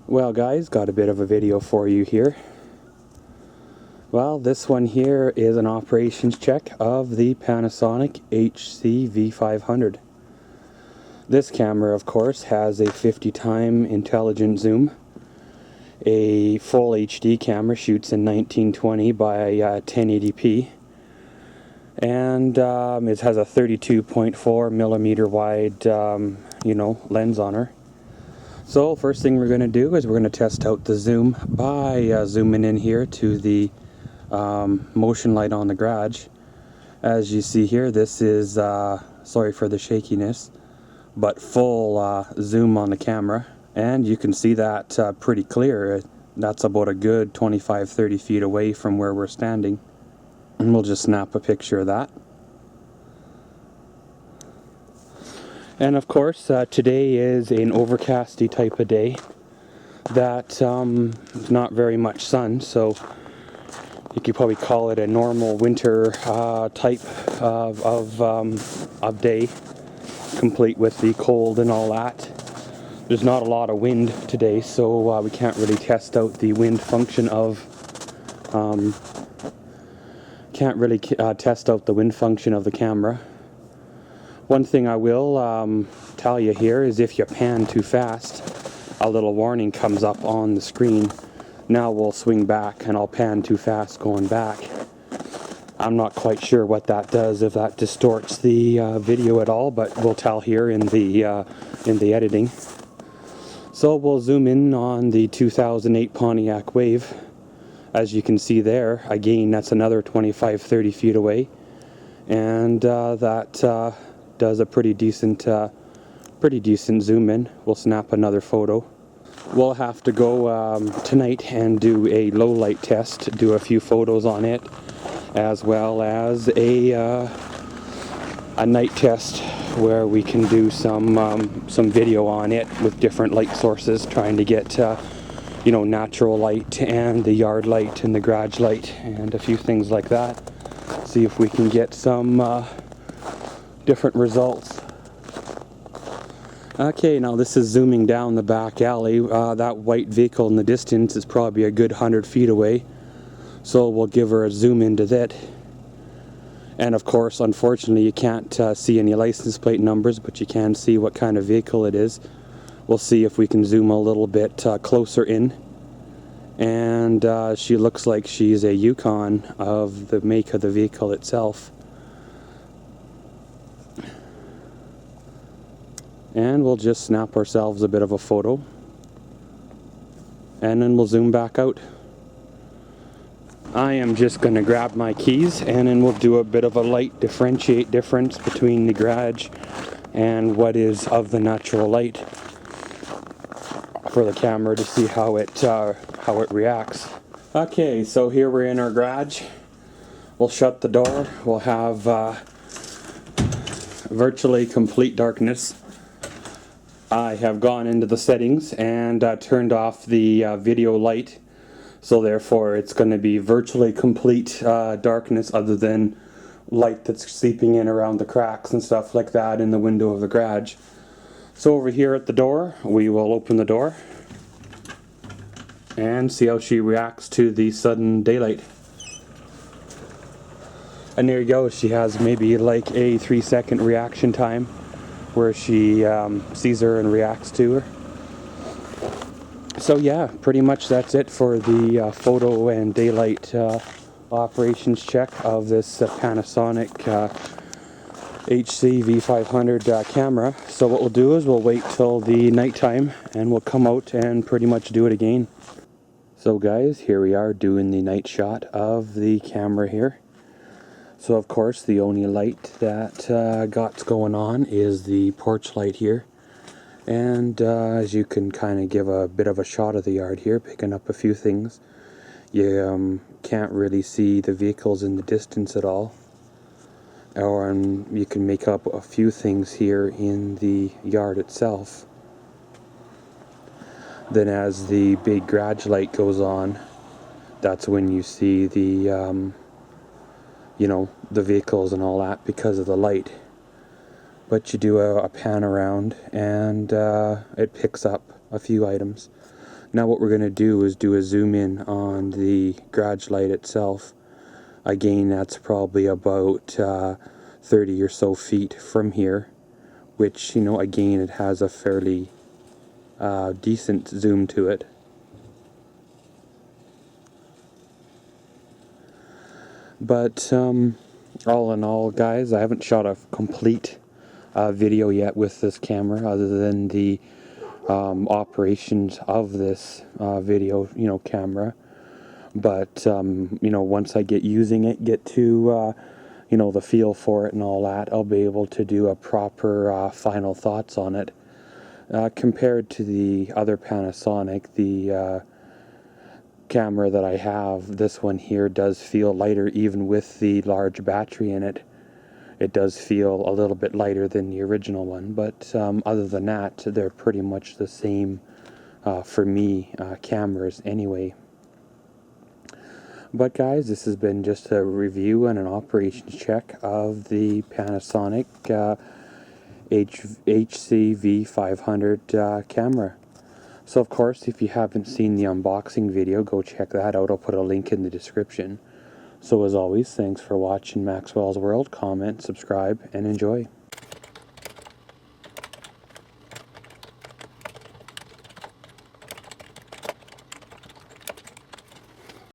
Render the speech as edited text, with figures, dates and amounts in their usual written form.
Well guys, got a bit of a video for you here. Well, this one here is an operations check of the Panasonic v500. This camera, of course, has a 50-time intelligent zoom. A full HD camera shoots in 1920 by 1080p. And it has a 32.4 millimeter wide, lens on her. So first thing we're going to do is we're going to test out the zoom by zooming in here to the motion light on the garage. As you see here, this is, sorry for the shakiness, but full zoom on the camera. And you can see that pretty clear. That's about a good 25-30 feet away from where we're standing. And we'll just snap a picture of that. And of course, today is an overcasty type of day that not very much sun, so you could probably call it a normal winter type of day, complete with the cold and all that. There's not a lot of wind today, so we can't really test out the wind function of the camera. One thing I will tell you here is if you pan too fast, a little warning comes up on the screen. Now we'll swing back and I'll pan too fast going back. I'm not quite sure what that does, if that distorts the video at all, but we'll tell here in the editing. So we'll zoom in on the 2008 Pontiac Wave. As you can see there, again, that's another 25-30 feet away, and that does a pretty decent zoom in. We'll snap another photo. We'll have to go tonight and do a low light test, do a few photos on it, as well as a night test where we can do some video on it with different light sources, trying to get natural light and the yard light and the garage light and a few things like that. See if we can get some different results. Okay, now this is zooming down the back alley. That white vehicle in the distance is probably a good 100 feet away, so we'll give her a zoom into that. And of course, unfortunately, you can't see any license plate numbers, but you can see what kind of vehicle it is. We'll see if we can zoom a little bit closer in. And she looks like she's a Yukon of the make of the vehicle itself. And we'll just snap ourselves a bit of a photo. And then we'll zoom back out. I am just going to grab my keys and then we'll do a bit of a light difference between the garage and what is of the natural light for the camera to see how it reacts. Okay, so here we're in our garage. We'll shut the door. We'll have virtually complete darkness. I have gone into the settings and turned off the video light, so therefore it's going to be virtually complete darkness other than light that's seeping in around the cracks and stuff like that in the window of the garage. So over here at the door, we will open the door and see how she reacts to the sudden daylight. And there you go, she has maybe like a 3-second reaction time where she sees her and reacts to her. So yeah, pretty much that's it for the photo and daylight operations check of this Panasonic v500 camera. So what we'll do is we'll wait till the nighttime and we'll come out and pretty much do it again. So guys, here we are doing the night shot of the camera here. So of course the only light that got going on is the porch light here. And as you can kind of give a bit of a shot of the yard here, picking up a few things. You can't really see the vehicles in the distance at all. Or you can make up a few things here in the yard itself. Then as the big garage light goes on, that's when you see the the vehicles and all that because of the light. But you do a pan around and it picks up a few items. Now what we're going to do is do a zoom in on the garage light itself. Again, that's probably about 30 or so feet from here, which, you know, again, it has a fairly decent zoom to it. But all in all, guys, I haven't shot a complete video yet with this camera, other than the operations of this video, you know, camera. But you know, once I get using it, get to you know, the feel for it and all that, I'll be able to do a proper final thoughts on it. Compared to the other Panasonic, the camera that I have, this one here does feel lighter, even with the large battery in it. It does feel a little bit lighter than the original one, but other than that, they're pretty much the same for me, cameras anyway. But guys, this has been just a review and an operations check of the Panasonic HC v500 camera. So of course, if you haven't seen the unboxing video, go check that out. I'll put a link in the description. So as always, thanks for watching Maxwell's World. Comment, subscribe, and enjoy.